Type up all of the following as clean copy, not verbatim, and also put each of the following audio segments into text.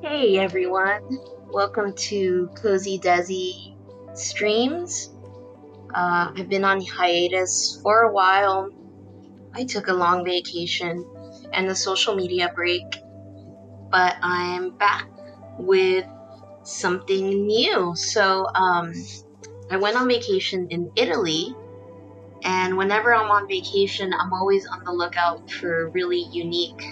Hey everyone, welcome to Cozy Desi Streams. I've been on hiatus for a while. I took a long vacation and a social media break, but I'm back with something new. I went on vacation in Italy, and whenever I'm on vacation, I'm always on the lookout for really unique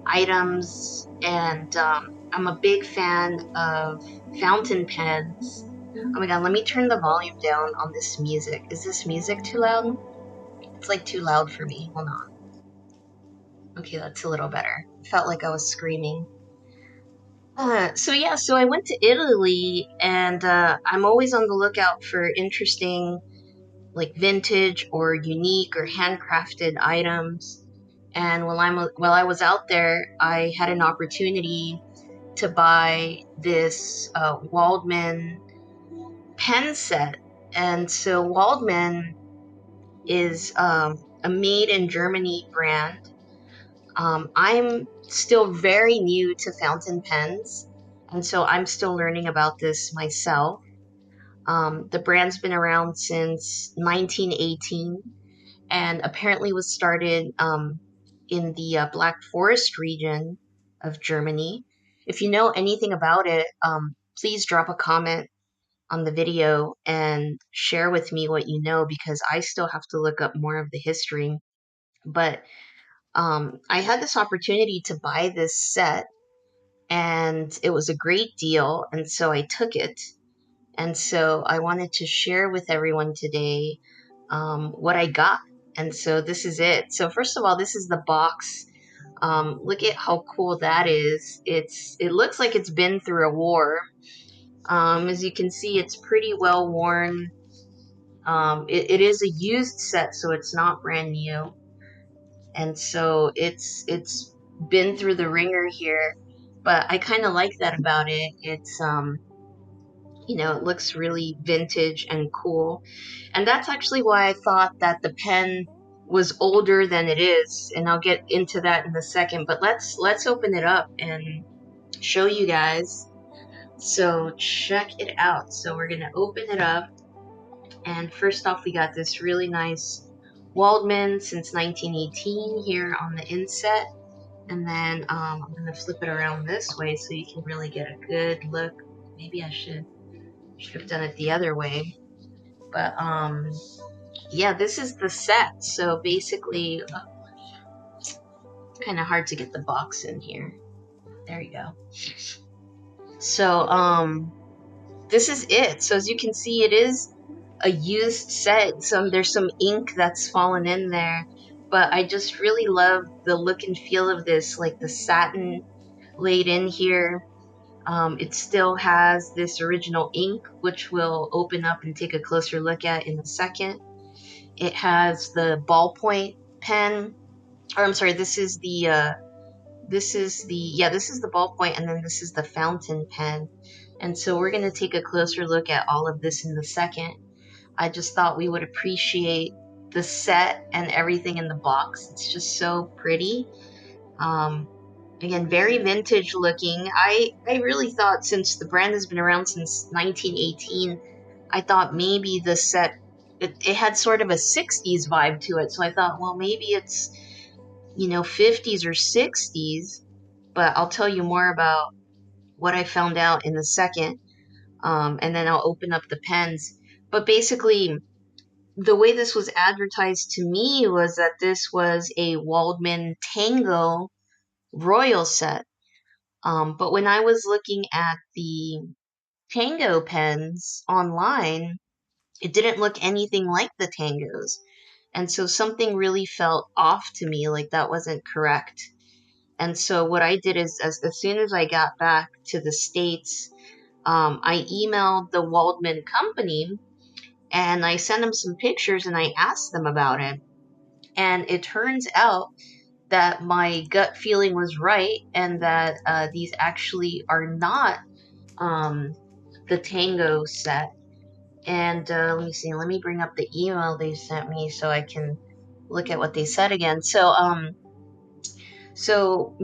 items, and I'm a big fan of fountain pens. Oh my god, let me turn the volume down on this music. Is this music too loud? It's like too loud for me. Hold on. Okay, that's a little better. Felt like I was screaming. So I went to Italy, and I'm always on the lookout for interesting, like vintage or unique or handcrafted items. And while I was out there, I had an opportunity to buy this Waldmann pen set. And so Waldmann is a made in Germany brand. I'm still very new to fountain pens, and so I'm still learning about this myself. The brand's been around since 1918 and apparently was started in the Black Forest region of Germany. If you know anything about it, please drop a comment on the video and share with me what you know, because I still have to look up more of the history. But I had this opportunity to buy this set, and it was a great deal, and so I took it. And so I wanted to share with everyone today what I got. And so this is it. So first of all, this is the box. Look at how cool that is. It looks like it's been through a war. As you can see, it's pretty well worn. It is a used set, so it's not brand new. And so it's been through the ringer here. But I kind of like that about it. It's it looks really vintage and cool. And that's actually why I thought that the pen was older than it is, and I'll get into that in a second. But let's open it up and show you guys. So check it out. So we're gonna open it up, and first off, we got this really nice Waldmann since 1918 here on the inset. And then I'm gonna flip it around this way so you can really get a good look. Maybe I should have done it the other way. But yeah, this is the set. So basically, kind of hard to get the box in here. There you go. So this is it. So as you can see, it is a used set. There's some ink that's fallen in there, but I just really love the look and feel of this, like the satin laid in here. It still has this original ink, which we'll open up and take a closer look at in a second. It has the ballpoint pen, or I'm sorry, this is the ballpoint, and then this is the fountain pen. And so we're going to take a closer look at all of this in a second. I just thought we would appreciate the set and everything in the box. It's just so pretty. Again, very vintage looking. I really thought, since the brand has been around since 1918, I thought maybe the set, it had sort of a 60s vibe to it. So I thought, well, maybe it's, 50s or 60s. But I'll tell you more about what I found out in a second. And then I'll open up the pens. But basically, the way this was advertised to me was that this was a Waldmann Tango Royal Set. But when I was looking at the Tango pens online, it didn't look anything like the Tangos. And so something really felt off to me, like that wasn't correct. And so what I did is, as soon as I got back to the States, I emailed the Waldmann company, and I sent them some pictures, and I asked them about it. And it turns out that my gut feeling was right, and that these actually are not the Tango set. And let me see, let me bring up the email they sent me so I can look at what they said again. So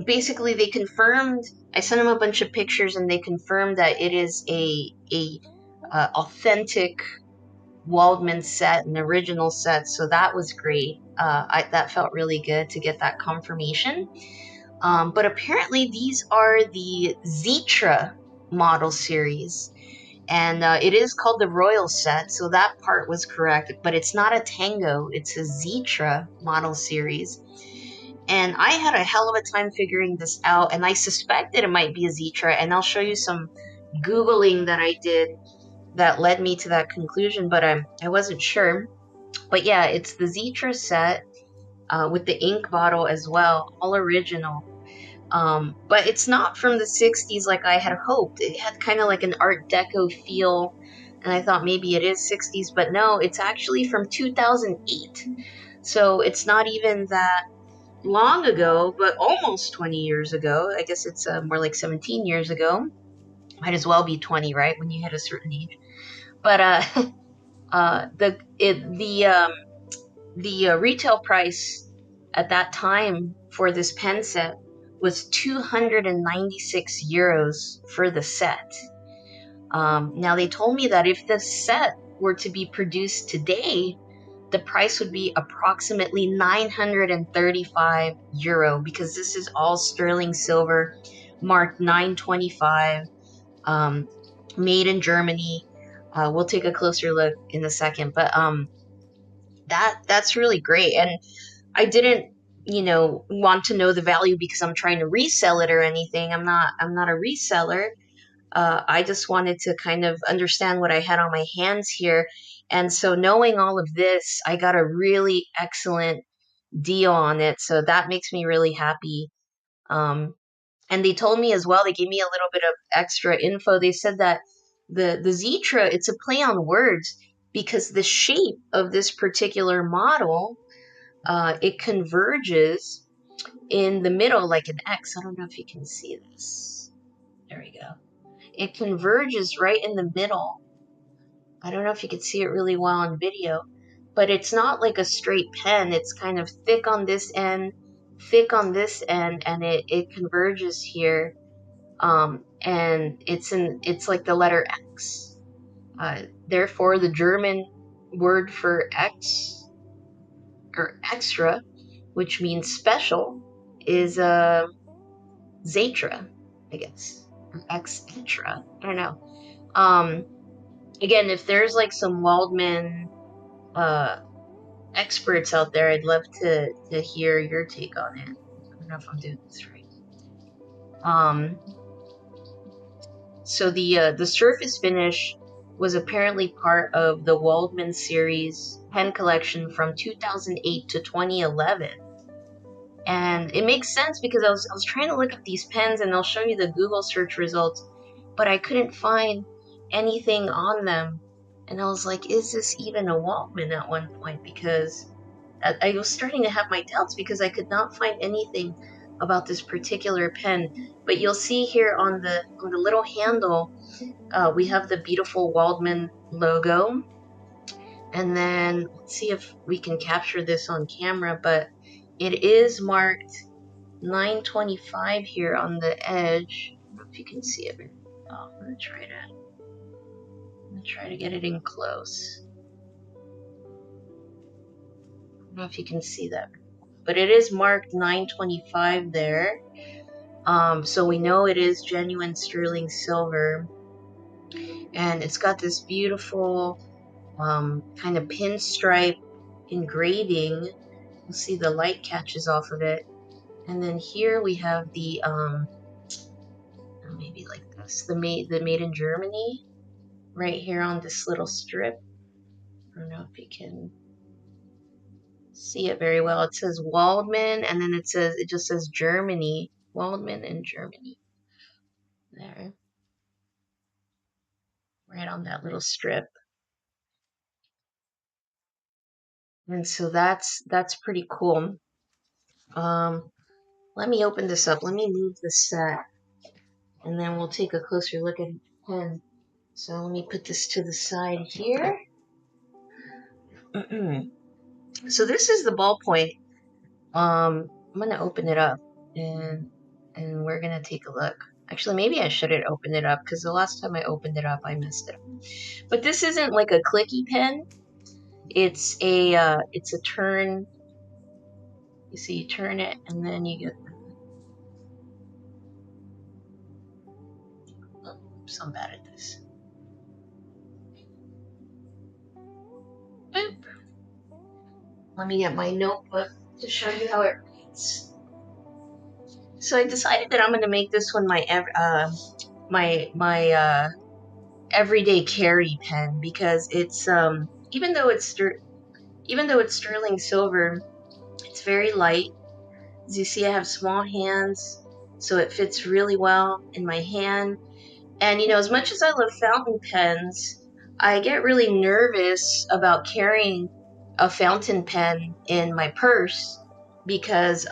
basically they confirmed, I sent them a bunch of pictures, and they confirmed that it is a authentic Waldmann set, an original set. So that was great. That felt really good to get that confirmation. But apparently these are the XETRA model series, and it is called the Royal Set, so that part was correct, but it's not a Tango, it's a XETRA model series. And I had a hell of a time figuring this out, and I suspected it might be a XETRA, and I'll show you some Googling that I did that led me to that conclusion, but I wasn't sure. But yeah, it's the XETRA set with the ink bottle as well, all original. But it's not from the 60s like I had hoped. It had kind of like an Art Deco feel, and I thought maybe it is 60s, but no, it's actually from 2008. So it's not even that long ago, but almost 20 years ago. I guess it's more like 17 years ago. Might as well be 20, right, when you hit a certain age. But the retail price at that time for this pen set was 296 euros for the set. Now they told me that if the set were to be produced today, the price would be approximately 935 euro, because this is all sterling silver, marked 925, made in Germany. We'll take a closer look in a second, but that's really great. And I didn't, want to know the value because I'm trying to resell it or anything. I'm not a reseller. I just wanted to kind of understand what I had on my hands here. And so knowing all of this, I got a really excellent deal on it. So that makes me really happy. Um, and they told me as well, they gave me a little bit of extra info. They said that the XETRA, it's a play on words because the shape of this particular model, it converges in the middle like an X. I don't know if you can see this. There we go. It converges right in the middle. I don't know if you can see it really well on video, but it's not like a straight pen. It's kind of thick on this end, thick on this end, and it converges here. And it's like the letter X. Therefore, the German word for X or extra, which means special, is Zetra, I guess, or XETRA. I don't know. Um, Again, if there's like some Waldmann uh, experts out there, I'd love to hear your take on it. I don't know if I'm doing this right. So the surface finish was apparently part of the Waldmann series pen collection from 2008 to 2011. And it makes sense because I was trying to look up these pens and they'll show you the Google search results, but I couldn't find anything on them. And I was like, is this even a Waldmann at one point? Because I was starting to have my doubts because I could not find anything about this particular pen. But you'll see here on the little handle, we have the beautiful Waldmann logo. And then let's see if we can capture this on camera, but it is marked 925 here on the edge. I don't know if you can see it. Oh, I'm gonna try to get it in close. I don't know if you can see that, but it is marked 925 there. So we know it is genuine sterling silver, and it's got this beautiful kind of pinstripe engraving. You'll see the light catches off of it, and then here we have the maybe like this, the made in Germany, right here on this little strip. I don't know if you can see it very well. It says Waldmann, and then it just says Germany, Waldmann in Germany. There, right on that little strip. And so that's pretty cool. Let me open this up. Let me move the set, and then we'll take a closer look at the pen. So let me put this to the side here. So this is the ballpoint. I'm gonna open it up, and we're gonna take a look. Actually, maybe I shouldn't open it up because the last time I opened it up, I messed it up. But this isn't like a clicky pen. It's a turn. You see, you turn it, and then you get. Oops, I'm bad at this. Boop. Let me get my notebook to show you how it reads. So I decided that I'm gonna make this one my everyday carry pen because it's even though it's sterling silver, it's very light. As you see, I have small hands, so it fits really well in my hand. And as much as I love fountain pens, I get really nervous about carrying a fountain pen in my purse because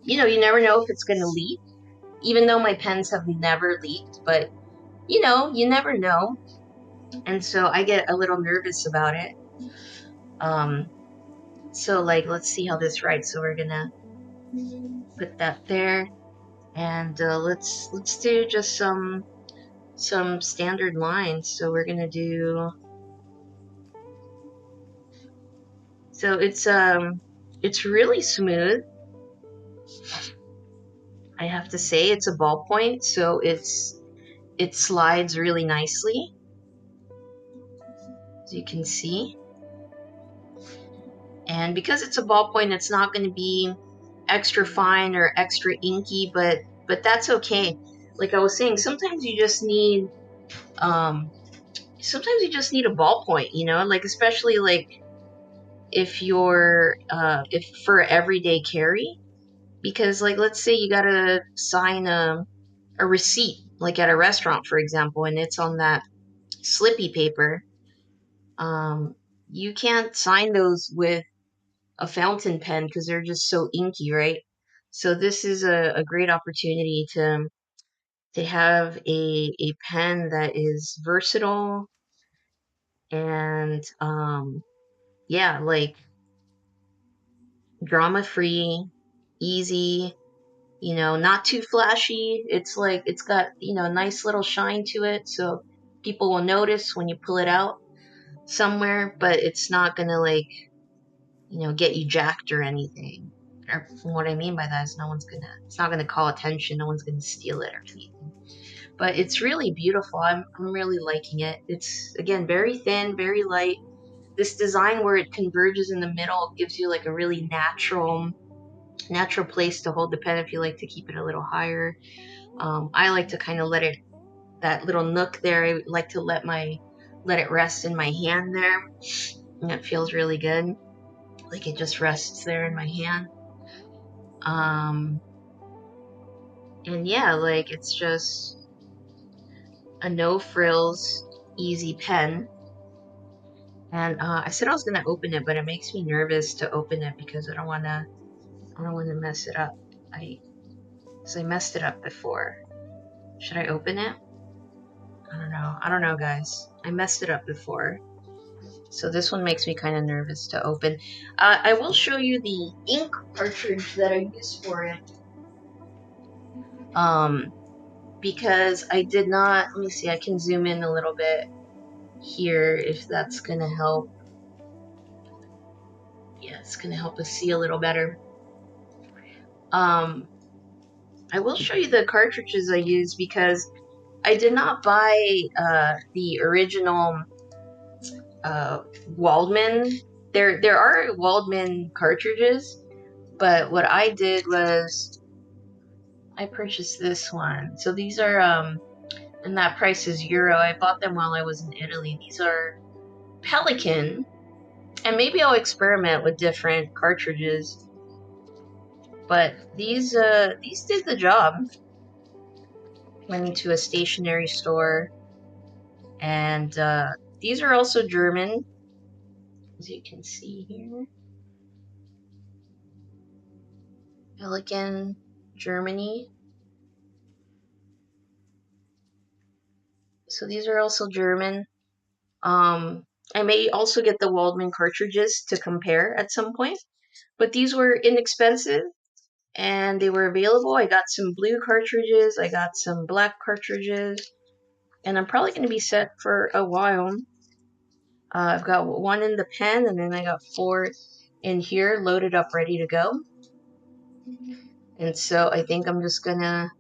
you never know if it's going to leak. Even though my pens have never leaked, but you never know. And so I get a little nervous about it. So like, let's see how this writes. So we're gonna put that there, and let's do just some standard lines. So we're gonna do. So it's really smooth. I have to say it's a ballpoint, so it slides really nicely. as you can see. And because it's a ballpoint, it's not going to be extra fine or extra inky, but that's okay. Like I was saying, sometimes you just need a ballpoint, you know, like especially like if you're if for everyday carry, because like let's say you gotta sign a receipt like at a restaurant, for example, and it's on that slippy paper. You can't sign those with a fountain pen because they're just so inky, right? So this is a great opportunity to have a pen that is versatile and yeah, like drama free, easy, you know, not too flashy. It's like it's got, you know, a nice little shine to it, so people will notice when you pull it out somewhere, but it's not gonna like, you know, get you jacked or anything. Or what I mean by that is it's not gonna call attention, no one's gonna steal it or anything. But it's really beautiful. I'm really liking it. It's again very thin, very light. This design where it converges in the middle gives you like a really natural place to hold the pen if you like to keep it a little higher. I like to kind of let it, that little nook there, I like to let it rest in my hand there, and it feels really good. Like it just rests there in my hand. Um, and yeah, like it's just a no frills, easy pen. And I said I was gonna open it, but it makes me nervous to open it because I don't wanna mess it up. So I messed it up before. Should I open it? I don't know, guys. I messed it up before. So this one makes me kind of nervous to open. I will show you the ink cartridge that I use for it. Because I did not, let me see, I can zoom in a little bit here if that's gonna help. Yeah, it's gonna help us see a little better. I will show you the cartridges I use because I did not buy the original Waldmann. There are Waldmann cartridges, but what I did was I purchased this one. So these are and that price is euro. I bought them while I was in Italy. These are Pelican, and maybe I'll experiment with different cartridges. But these did the job. Went into a stationery store, and these are also German, as you can see here. Pelican, Germany. So these are also German. I may also get the Waldmann cartridges to compare at some point, but these were inexpensive and they were available. I got some blue cartridges, I got some black cartridges, and I'm probably going to be set for a while. I've got one in the pen, and then I got 4 in here loaded up, ready to go. And so I think I'm just gonna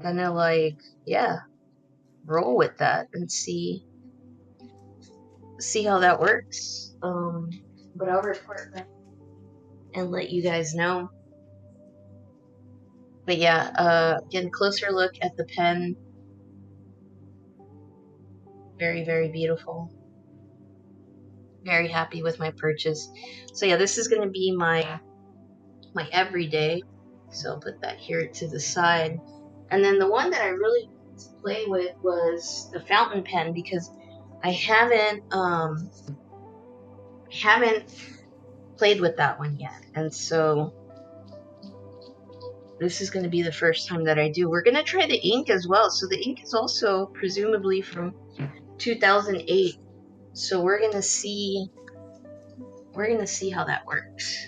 like, yeah, roll with that and see how that works. But I'll report back and let you guys know. But yeah, again, closer look at the pen. Very, very beautiful. Very happy with my purchase. So yeah, this is going to be my everyday. So I'll put that here to the side. And then the one that I really wanted to play with was the fountain pen because I haven't played with that one yet. And so this is going to be the first time that I do. We're going to try the ink as well. So the ink is also presumably from 2008. So we're going to see how that works.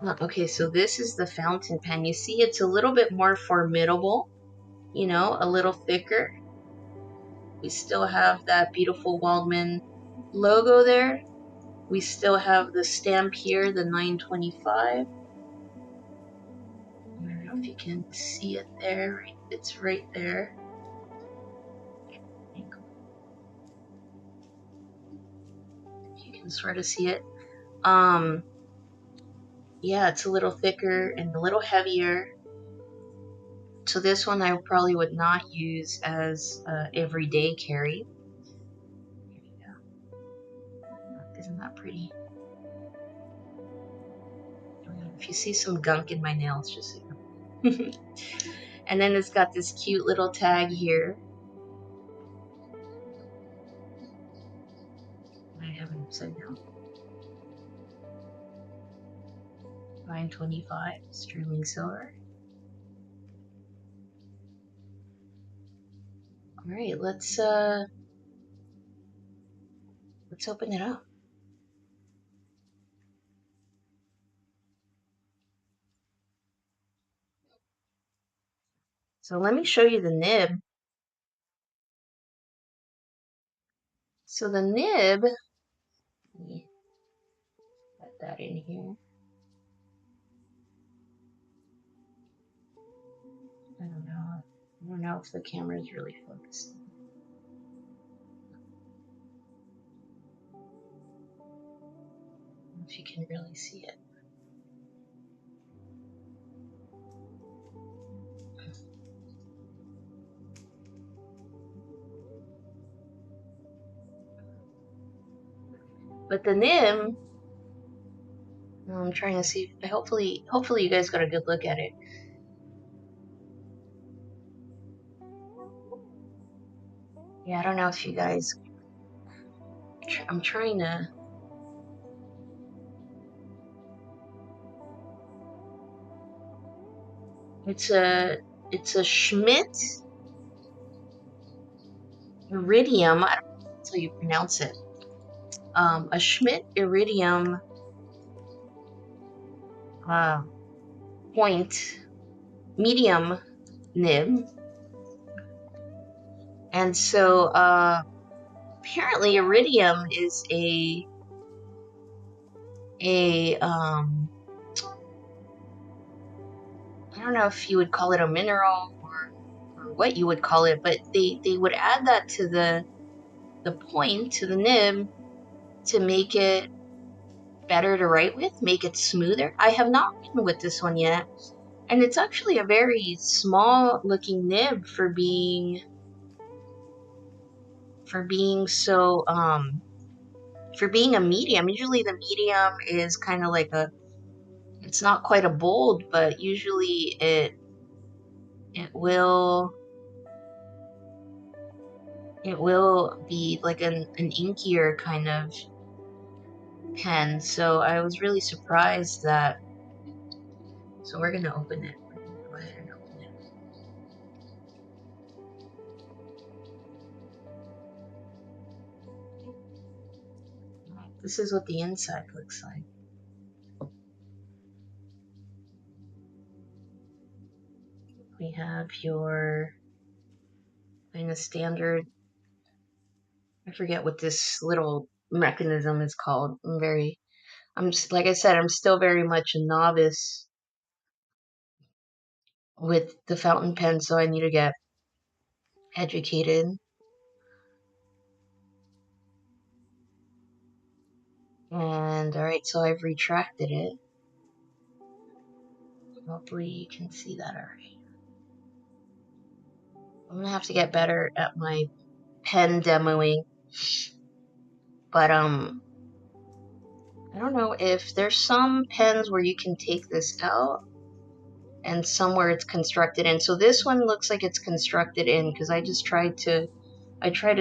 Okay, so this is the fountain pen. You see it's a little bit more formidable, you know, a little thicker. We still have that beautiful Waldmann logo there. We still have the stamp here, the 925. I don't know if you can see it there. It's right there. You can sort of see it. Yeah, it's a little thicker and a little heavier. So this one I probably would not use as everyday carry. Here we go. Isn't that pretty? If you see some gunk in my nails, just so you know. And then it's got this cute little tag here. I have it upside down. 925 sterling silver. All right, let's open it up. So let me show you the nib. So the nib, let me put that in here. I don't know if the camera is really focused. If you can really see it. But the nib, I'm trying to see. Hopefully you guys got a good look at it. Yeah, I don't know if you guys. I'm trying to. It's a Schmidt iridium. I don't know how you pronounce it. A Schmidt iridium point medium nib, and so apparently iridium is a I don't know if you would call it a mineral or what you would call it, but they would add that to the point, to the nib, to make it better to write with, make it smoother. I have not written with this one yet, and it's actually a very small looking nib for being so for being a medium. Usually the medium is kind of like it's not quite a bold, but usually it will be like an inkier kind of pen. So I was really surprised that. So we're gonna open it. We're gonna go ahead and open it. This is what the inside looks like. We have your kind of standard. I forget what this little mechanism is called. Like I said, I'm still very much a novice with the fountain pen, so I need to get educated. And alright, so I've retracted it. Hopefully you can see that alright. I'm gonna have to get better at my pen demoing. But I don't know if there's some pens where you can take this out and some where it's constructed in. So this one looks like it's constructed in because I tried to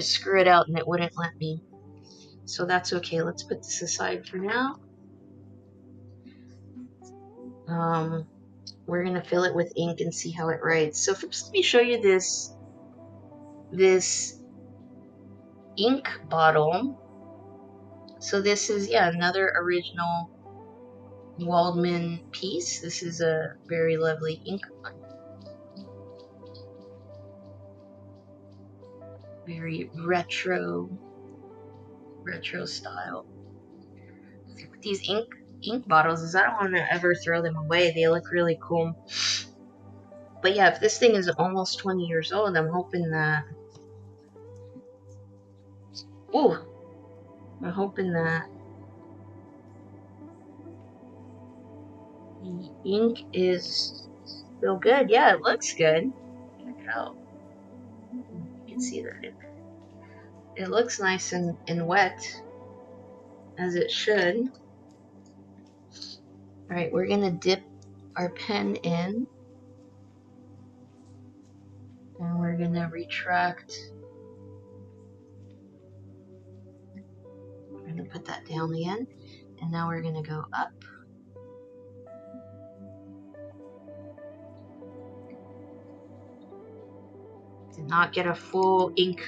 screw it out and it wouldn't let me. So that's okay. Let's put this aside for now. We're gonna fill it with ink and see how it writes. So first, let me show you this ink bottle. So this is another original Waldmann piece. This is a very lovely ink one. Very retro style. These ink bottles is I don't want to ever throw them away. They look really cool. But yeah, if this thing is almost 20 years old, I'm hoping that. I'm hoping that The ink is still good. Yeah, it looks good. Check it out. You can see that it looks nice and wet, as it should. Alright, we're gonna dip our pen in. And we're gonna retract. We're gonna put that down again. And now we're gonna go up. Did not get a full ink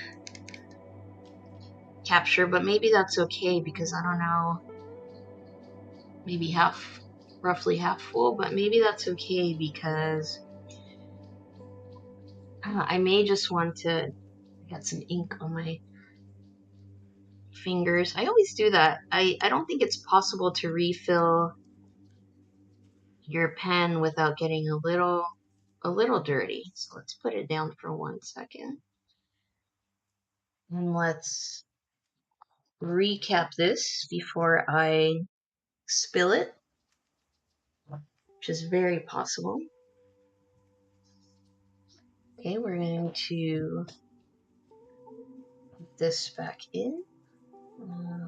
capture, but maybe that's okay because I don't know, maybe roughly half full, but maybe that's okay because I may just want to get some ink on my fingers. I always do that. I don't think it's possible to refill your pen without getting a little dirty. So let's put it down for 1 second. And let's recap this before I spill it, which is very possible. Okay, we're going to put this back in,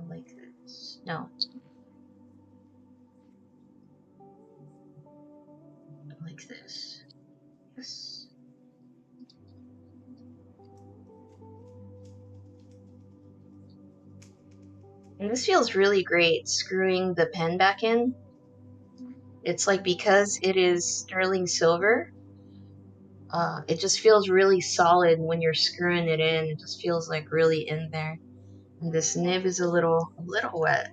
like this. No, like this. Yes. And this feels really great, screwing the pen back in. It's like because it is sterling silver, it just feels really solid when you're screwing it in. It just feels like really in there. And this nib is a little wet.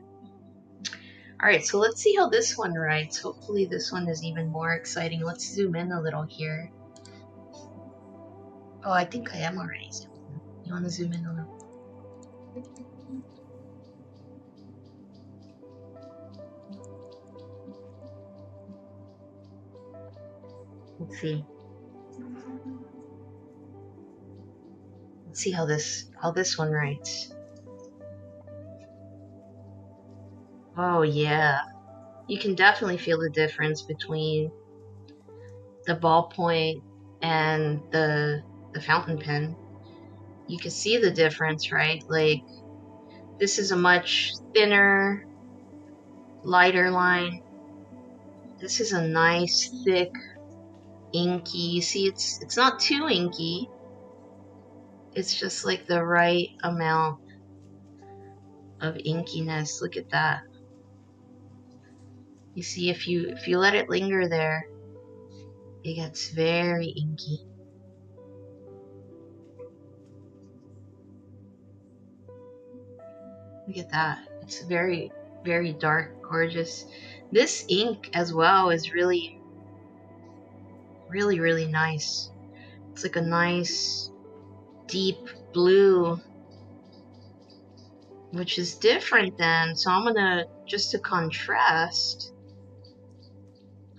Alright, so let's see how this one writes. Hopefully this one is even more exciting. Let's zoom in a little here. Oh, I think I am already zooming in. You want to zoom in a little? Let's see. Let's see how this one writes. Oh yeah. You can definitely feel the difference between the ballpoint and the fountain pen. You can see the difference, right? Like, this is a much thinner, lighter line. This is a nice, thick, inky. See, it's not too inky. It's just like the right amount of inkiness. Look at that. You see, if you let it linger there, it gets very inky. Look at that. It's very, very dark, gorgeous. This ink as well is really, really, really nice. It's like a nice, deep blue, which is different than, so I'm gonna, just to contrast,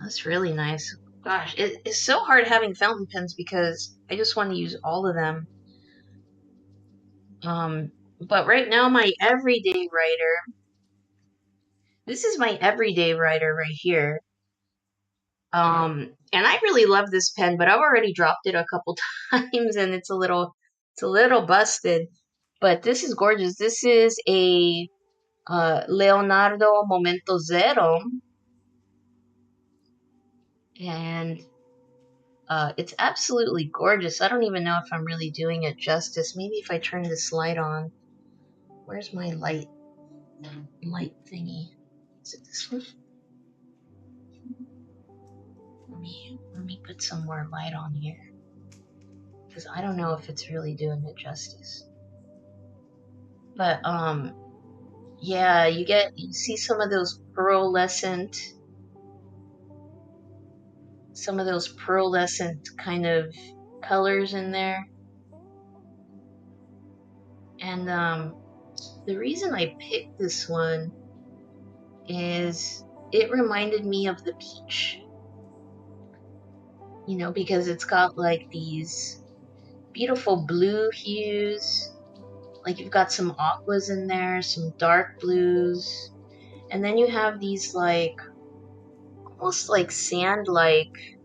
that's really nice. Gosh, it's so hard having fountain pens because I just want to use all of them. But right now my everyday writer, this is my everyday writer right here. And I really love this pen, but I've already dropped it a couple times and it's a little busted. But this is gorgeous. This is a Leonardo Momento Zero. And it's absolutely gorgeous. I don't even know if I'm really doing it justice. Maybe if I turn this light on. Where's my light thingy? Is it this one? Let me put some more light on here, because I don't know if it's really doing it justice. But yeah, you see some of those pearlescent kind of colors in there. And the reason I picked this one is it reminded me of the peach. You know, because it's got like these beautiful blue hues. Like you've got some aquas in there, some dark blues. And then you have these like almost like sand, like,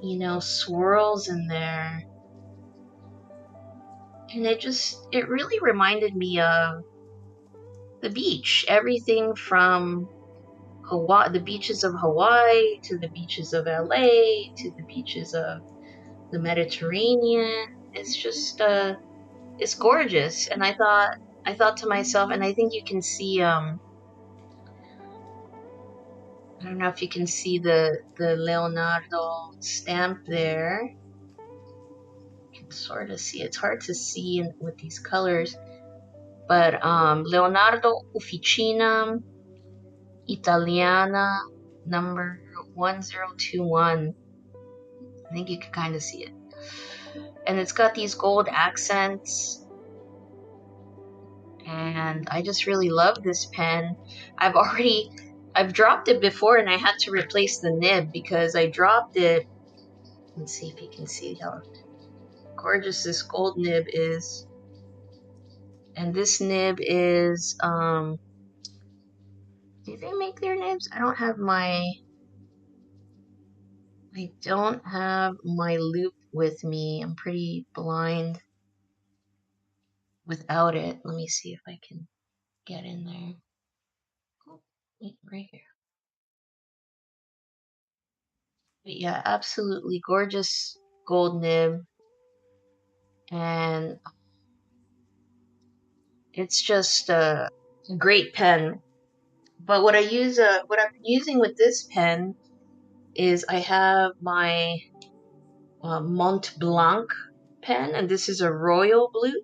you know, swirls in there. And it really reminded me of the beach. Everything from Hawaii, the beaches of Hawaii, to the beaches of LA, to the beaches of the Mediterranean. It's just, it's gorgeous. And I thought to myself, and I think you can see, I don't know if you can see the Leonardo stamp there. You can sort of see, it's hard to see with these colors, but Leonardo Officina Italiana number 1021. I think you can kind of see it. And it's got these gold accents, and I just really love this pen. I've dropped it before, and I had to replace the nib because I dropped it. Let's see if you can see how gorgeous this gold nib is. And this nib is, do they make their nibs? I don't have my loop with me. I'm pretty blind without it. Let me see if I can get in there. Oh, right here. But yeah, absolutely gorgeous gold nib. And it's just a great pen. But what I'm using with this pen is I have my Mont Blanc pen, and this is a royal blue.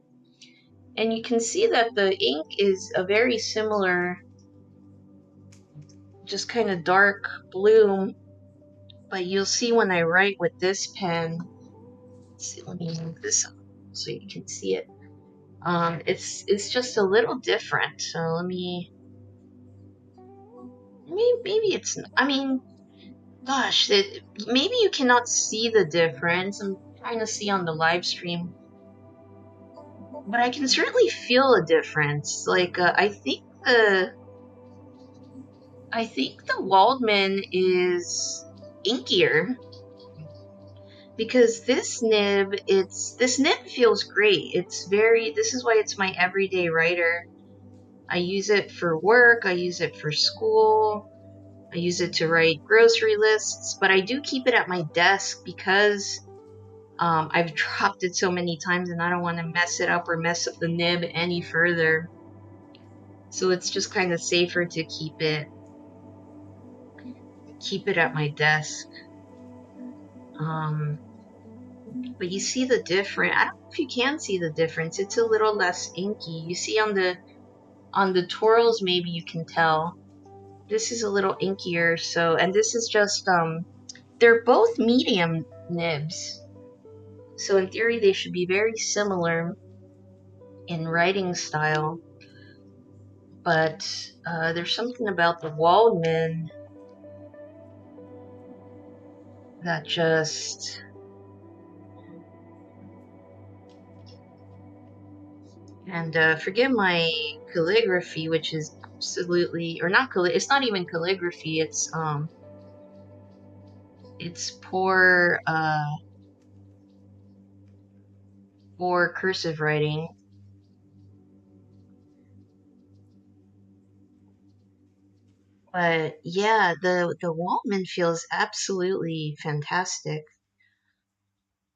And you can see that the ink is a very similar, just kind of dark blue. But you'll see when I write with this pen, let's see, let me move this up so you can see it. It's just a little different. So let me, maybe it's, I mean, gosh, maybe you cannot see the difference. I'm trying to see on the live stream, but I can certainly feel a difference. Like, I think the Waldmann is inkier, because this nib feels great. This is why it's my everyday writer. I use it for work, I use it for school, I use it to write grocery lists, but I do keep it at my desk because I've dropped it so many times and I don't want to mess it up or mess up the nib any further. So it's just kind of safer to keep it at my desk. But you see the difference. I don't know if you can see the difference. It's a little less inky. You see on the twirls, maybe you can tell. This is a little inkier. So, and this is just they're both medium nibs. So in theory, they should be very similar in writing style. But there's something about the Waldmann that just, and forgive my calligraphy, which is absolutely, or not it's not even calligraphy, it's poor cursive writing. But yeah, the Waldmann feels absolutely fantastic.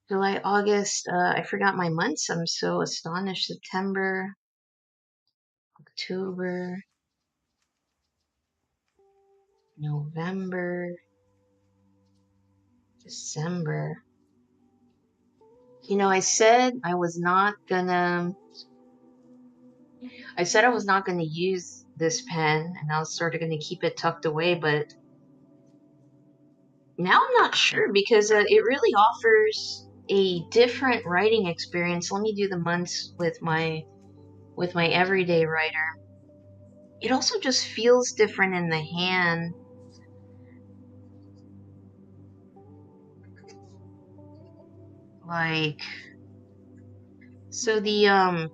July, August, I forgot my months. I'm so astonished. September, October, November, December. You know, I said I was not gonna use this pen, and I was sort of gonna keep it tucked away, but now I'm not sure, because it really offers a different writing experience. Let me do the months with my everyday writer. It also just feels different in the hand. Like, so the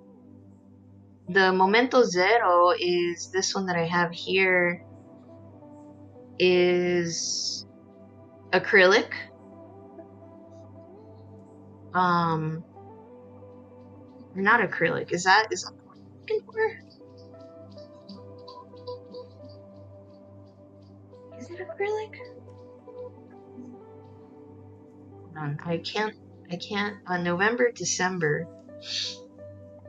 Momento Zero is this one that I have here. is acrylic. Or not acrylic. Is that what I'm looking for? Is it acrylic? Hold on, I can't. On November, December,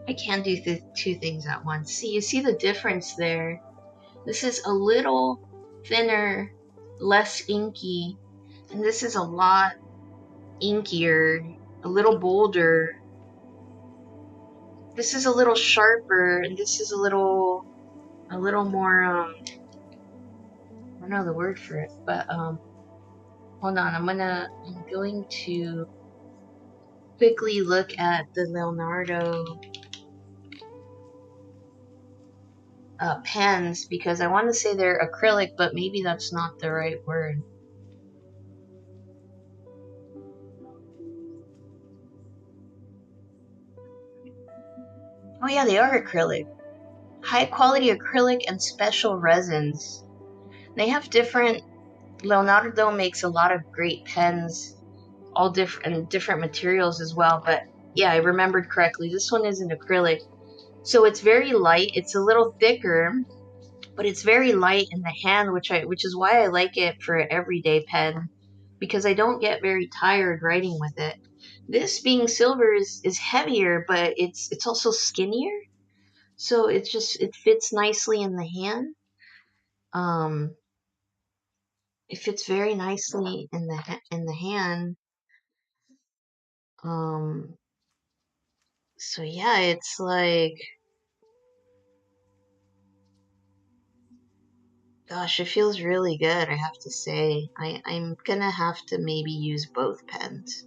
I can't do two things at once. See, you see the difference there. This is a little thinner, less inky, and this is a lot inkier, a little bolder. This is a little sharper, and this is a little more, I don't know the word for it, but, hold on, I'm going to quickly look at the Leonardo pens, because I want to say they're acrylic, but maybe that's not the right word. Oh yeah, they are acrylic. High quality acrylic and special resins. They have different, Leonardo makes a lot of great pens, all different materials as well, but yeah, I remembered correctly. This one is an acrylic. So it's very light, it's a little thicker, but it's very light in the hand, which is why I like it for an everyday pen, because I don't get very tired writing with it. This being silver is heavier, but it's also skinnier. So it fits nicely in the hand. Um, it fits very nicely in the hand. Um, so yeah, it's like, gosh, it feels really good, I have to say. I'm gonna have to maybe use both pens.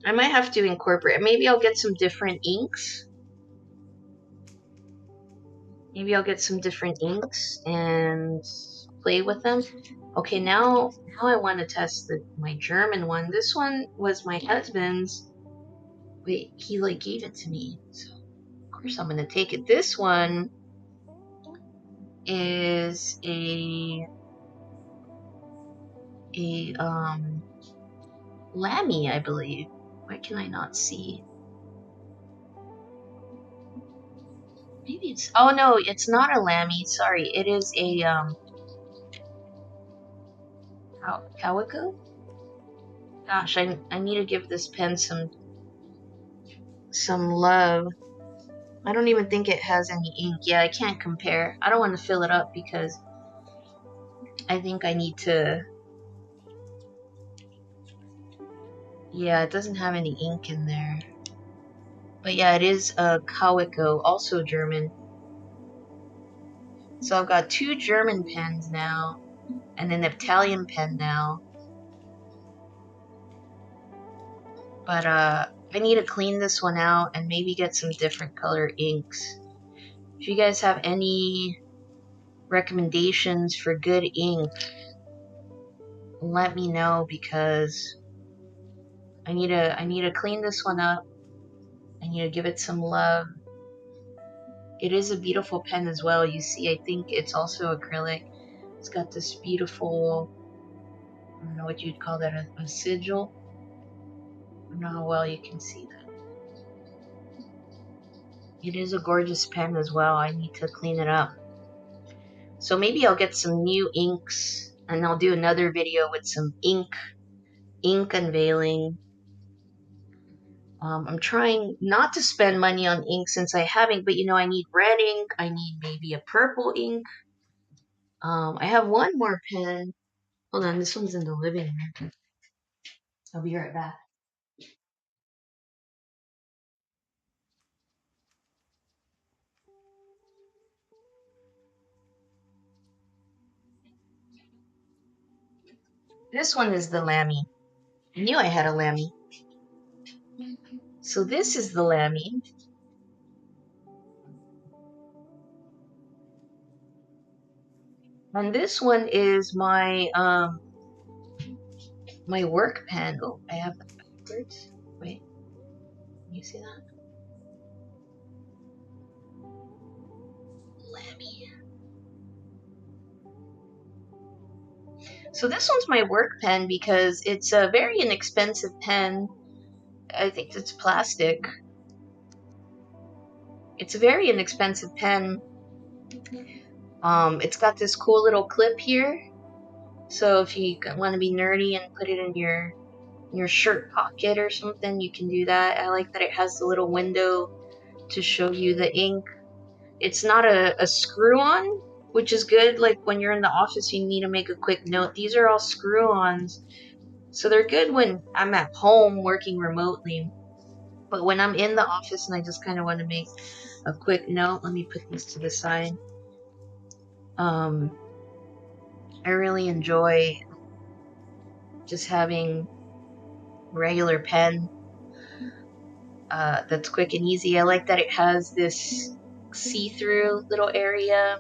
I might have to incorporate. Maybe I'll get some different inks. Maybe I'll get some different inks and play with them. Okay, now I want to test my German one. This one was my husband's. Wait, he like gave it to me, so of course I'm gonna take it. This one is a Lamy, I believe. Why can I not see? Maybe it's, oh no, it's not a Lamy. Sorry, it is a Calico. Gosh, I need to give this pen some love. I don't even think it has any ink. Yeah, I can't compare. I don't want to fill it up because I think I need to. Yeah, it doesn't have any ink in there. But yeah, it is a Kaweco, also German. So I've got two German pens now, and an Italian pen now. But I need to clean this one out and maybe get some different color inks. If you guys have any recommendations for good ink, let me know, because I need to clean this one up. I need to give it some love. It is a beautiful pen as well. You see, I think it's also acrylic. It's got this beautiful, I don't know what you'd call that, a sigil. I don't know how well you can see that. It is a gorgeous pen as well. I need to clean it up. So maybe I'll get some new inks, and I'll do another video with some ink unveiling. I'm trying not to spend money on ink since I haven't, but you know, I need red ink. I need maybe a purple ink. I have one more pen. Hold on, this one's in the living room. I'll be right back. This one is the Lamy. I knew I had a Lamy. So this is the Lamy. And this one is my my work pen. Oh, I have that backwards. Wait. You see that? Lammy. So this one's my work pen because it's a very inexpensive pen. I think it's plastic. It's a very inexpensive pen. It's got this cool little clip here. So if you want to be nerdy and put it in your shirt pocket or something, you can do that. I like that it has the little window to show you the ink. It's not a screw-on, which is good. Like when you're in the office, you need to make a quick note. These are all screw-ons, so they're good when I'm at home working remotely. But when I'm in the office and I just kind of want to make a quick note, let me put these to the side. I really enjoy just having a regular pen that's quick and easy. I like that it has this see-through little area.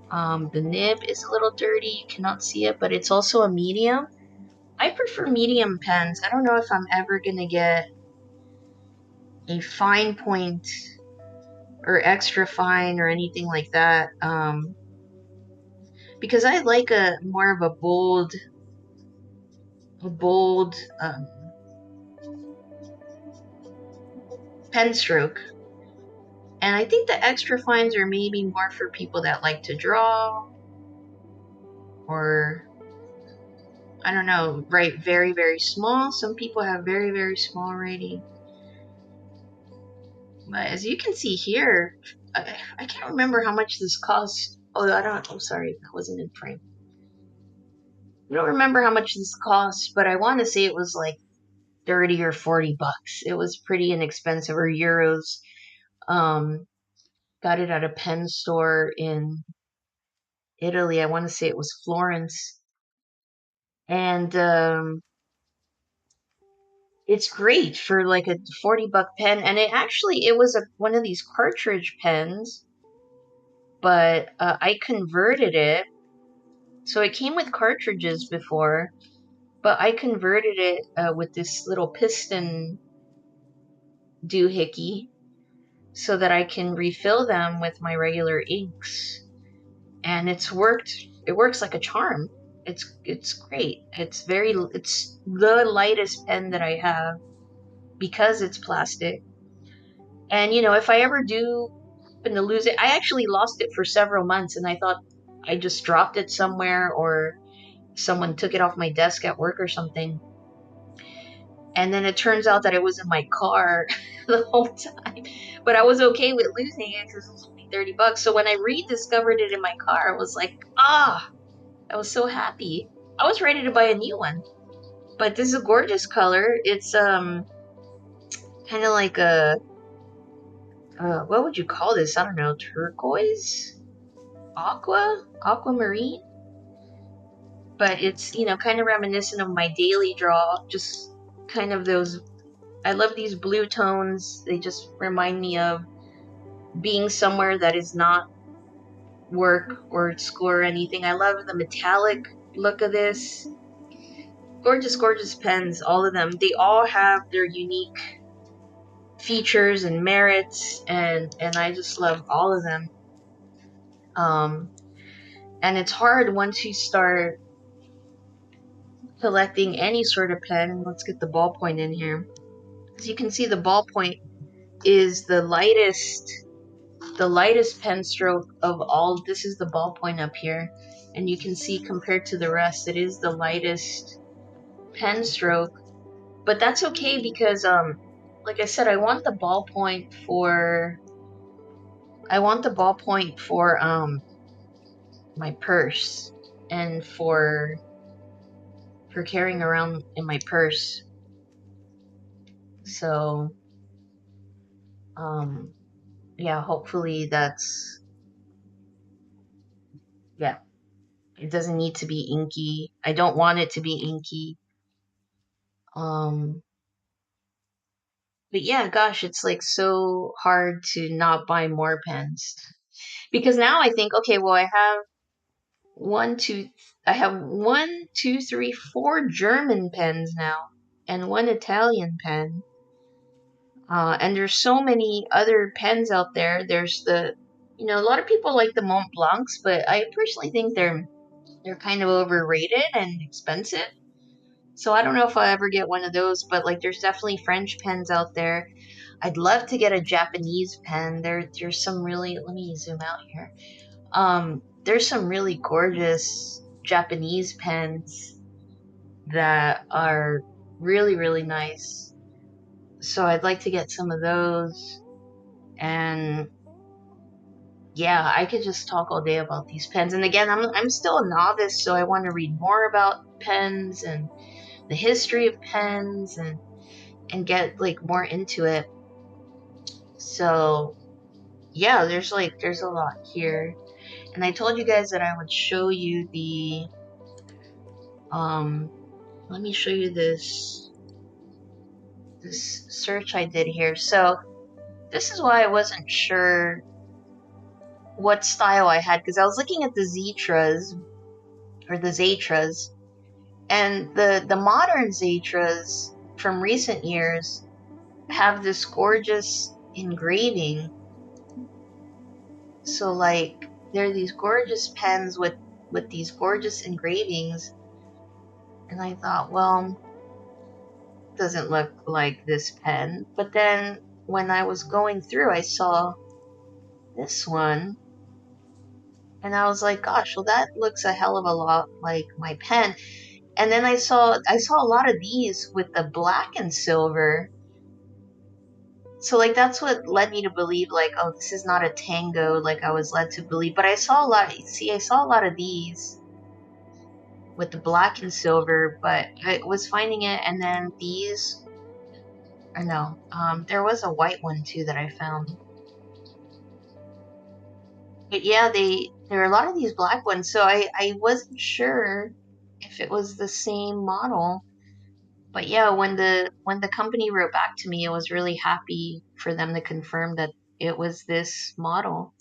The nib is a little dirty, you cannot see it, but it's also a medium. I prefer medium pens. I don't know if I'm ever gonna get a fine point or extra fine or anything like that. Because I like a more of a bold pen stroke. And I think the extra fines are maybe more for people that like to draw, or I don't know, write very, very small. Some people have very, very small writing. But as you can see here, I can't remember how much this cost. Oh, I'm sorry, that wasn't in frame. I don't remember how much this cost, but I want to say it was like 30 or 40 bucks. It was pretty inexpensive, or euros. Got it at a pen store in Italy. I want to say it was Florence. And it's great for like a 40-buck pen. And it was one of these cartridge pens, but I converted it. So it came with cartridges before, but I converted it with this little piston doohickey so that I can refill them with my regular inks. And it works like a charm. It's great. It's the lightest pen that I have because it's plastic. And you know, if I ever do happen to lose it, I actually lost it for several months, and I thought I just dropped it somewhere or someone took it off my desk at work or something. And then it turns out that it was in my car the whole time. But I was okay with losing it because it was only 30 bucks. So when I rediscovered it in my car, I was like, I was so happy. I was ready to buy a new one. But this is a gorgeous color. It's kind of like a what would you call this? I don't know, turquoise? Aquamarine? But it's, you know, kind of reminiscent of my daily draw. Just kind of those, I love these blue tones. They just remind me of being somewhere that is not work or school or anything. I love the metallic look of this. Gorgeous, gorgeous pens, all of them. They all have their unique features and merits, and I just love all of them. And it's hard once you start collecting any sort of pen. Let's get the ballpoint in here. As you can see, the ballpoint is the lightest pen stroke of all. This is the ballpoint up here, and you can see compared to the rest, it is the lightest pen stroke. But that's okay because like I said, I want the ballpoint for my purse and for carrying around in my purse. So yeah, hopefully yeah, it doesn't need to be inky. I don't want it to be inky. But yeah, gosh, it's like so hard to not buy more pens. Because now I think, okay, well, I have one, two, three, four German pens now, and one Italian pen. And there's so many other pens out there. There's the, a lot of people like the Mont Blancs, but I personally think they're kind of overrated and expensive. So I don't know if I'll ever get one of those, but like there's definitely French pens out there. I'd love to get a Japanese pen. There's some really, let me zoom out here. There's some really gorgeous Japanese pens that are really, really nice. So I'd like to get some of those. And yeah, I could just talk all day about these pens. And again, I'm still a novice, so I want to read more about pens and the history of pens and get like more into it. So yeah, there's a lot here. And I told you guys that I would show you the let me show you this search I did here. So this is why I wasn't sure what style I had, because I was looking at the Zetras or the Zetras, and the modern Zetras from recent years have this gorgeous engraving. So like there are these gorgeous pens with these gorgeous engravings, and I thought, well, doesn't look like this pen. But then when I was going through, I saw this one, and I was like, gosh, well that looks a hell of a lot like my pen. And then I saw a lot of these with the black and silver. So like that's what led me to believe like, oh, this is not a tango like I was led to believe. But I saw a lot of these with the black and silver, but I was finding it, and then these, or no, there was a white one too that I found. But yeah, there are a lot of these black ones, so I wasn't sure if it was the same model. But yeah, when the company wrote back to me, I was really happy for them to confirm that it was this model.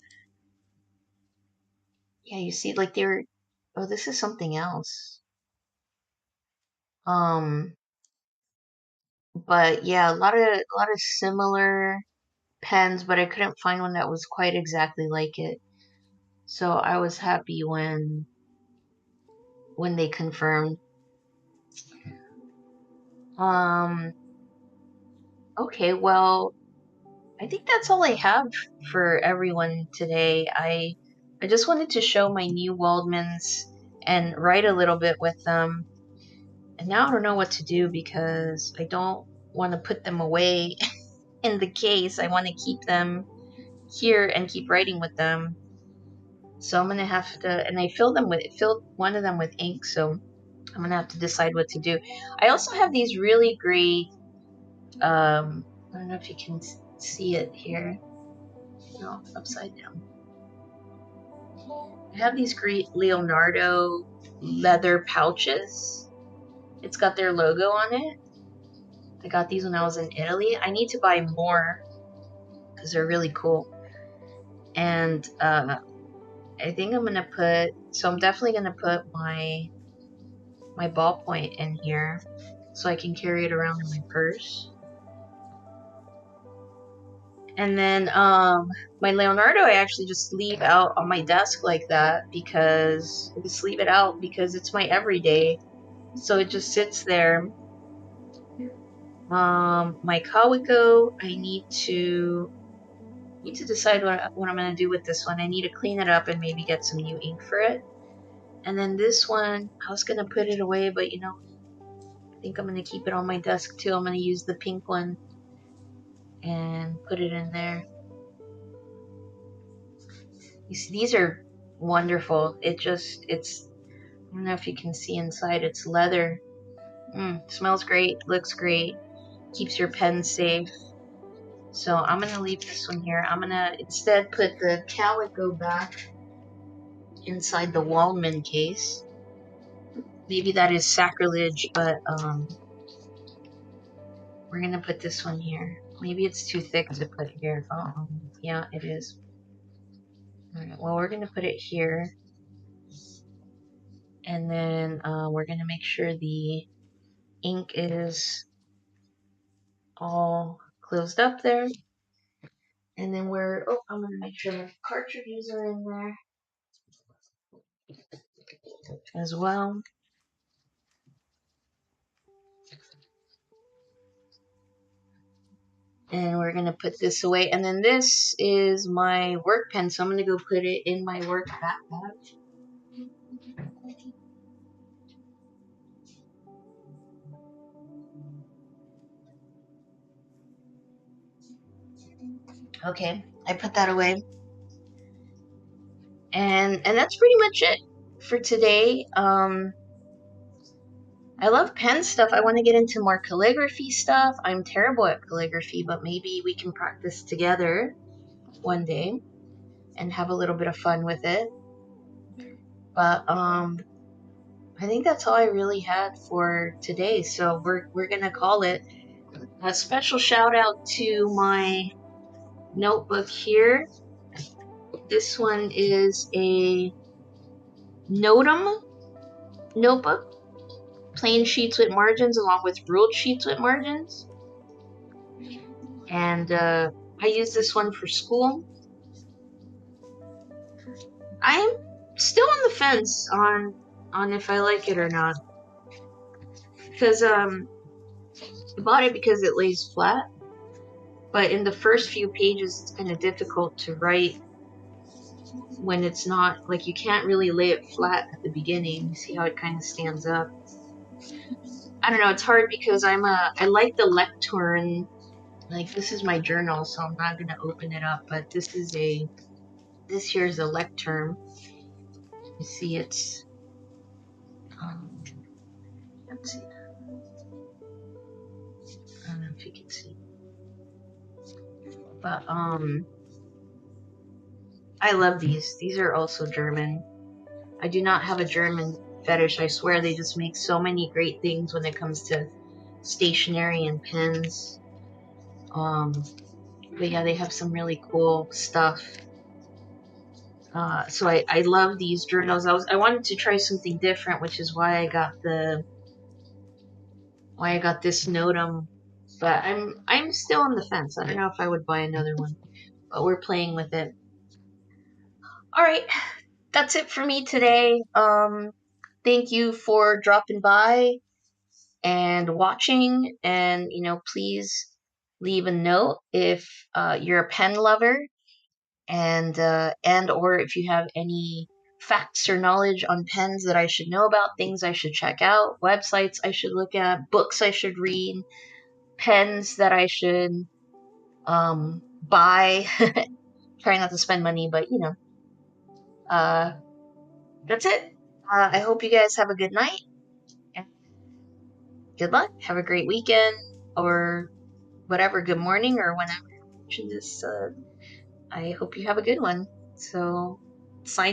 Yeah, you see, like they're, oh, this is something else. Um, but yeah, a lot of similar pens, but I couldn't find one that was quite exactly like it. So I was happy when they confirmed. Um, okay, well, I think that's all I have for everyone today. I just wanted to show my new Waldmans and write a little bit with them. And now I don't know what to do because I don't want to put them away in the case. I want to keep them here and keep writing with them. So I'm gonna have to, and I filled one of them with ink, so I'm gonna have to decide what to do. I also have these really great, I don't know if you can see it here. No, upside down. I have these great Leonardo leather pouches. It's got their logo on it. I got these when I was in Italy. I need to buy more because they're really cool. And I think I'm gonna I'm definitely gonna put my ballpoint in here so I can carry it around in my purse. And then my Leonardo I actually just leave out on my desk like that because I just leave it out because it's my everyday. So it just sits there. My Kawiko, I need to decide what I'm gonna do with this one. I need to clean it up and maybe get some new ink for it. And then this one, I was gonna put it away, but I think I'm gonna keep it on my desk too. I'm gonna use the pink one and put it in there. You see, these are wonderful. I don't know if you can see inside. It's leather. Smells great, looks great, keeps your pen safe. So I'm gonna leave this one here. I'm gonna instead put the Calico back inside the Waldmann case. Maybe that is sacrilege, but we're gonna put this one here. Maybe it's too thick to put here. Yeah, it is. Alright, well, we're gonna put it here, and then we're gonna make sure the ink is all closed up there. And then I'm gonna make sure the cartridges are in there as well. And we're gonna put this away. And then this is my work pen, so I'm gonna go put it in my work backpack. Okay, I put that away. And that's pretty much it for today. I love pen stuff. I want to get into more calligraphy stuff. I'm terrible at calligraphy, but maybe we can practice together one day and have a little bit of fun with it. But I think that's all I really had for today. So we're gonna call it. A special shout out to my notebook here. This one is a Notum notebook, plain sheets with margins along with ruled sheets with margins. And I use this one for school. I'm still on the fence on if I like it or not, because I bought it because it lays flat, but in the first few pages it's kind of difficult to write when it's not, like, you can't really lay it flat at the beginning. You see how it kind of stands up. I don't know, it's hard because I like the lectern. Like, this is my journal, so I'm not gonna open it up, but this here is a lectern. You see it's let's see. I don't know if you can see. But I love these. These are also German. I do not have a German fetish. I swear they just make so many great things when it comes to stationery and pens. But yeah, they have some really cool stuff. So I love these journals. I wanted to try something different, which is why I got this Notum. But I'm still on the fence. I don't know if I would buy another one, but we're playing with it. All right, that's it for me today. Thank you for dropping by and watching, and please leave a note if you're a pen lover, and or if you have any facts or knowledge on pens that I should know about, things I should check out, websites I should look at, books I should read, pens that I should buy. Try not to spend money, but that's it. I hope you guys have a good night. Good luck. Have a great weekend, or whatever, good morning, or whenever you're watching this. I hope you have a good one. So, sign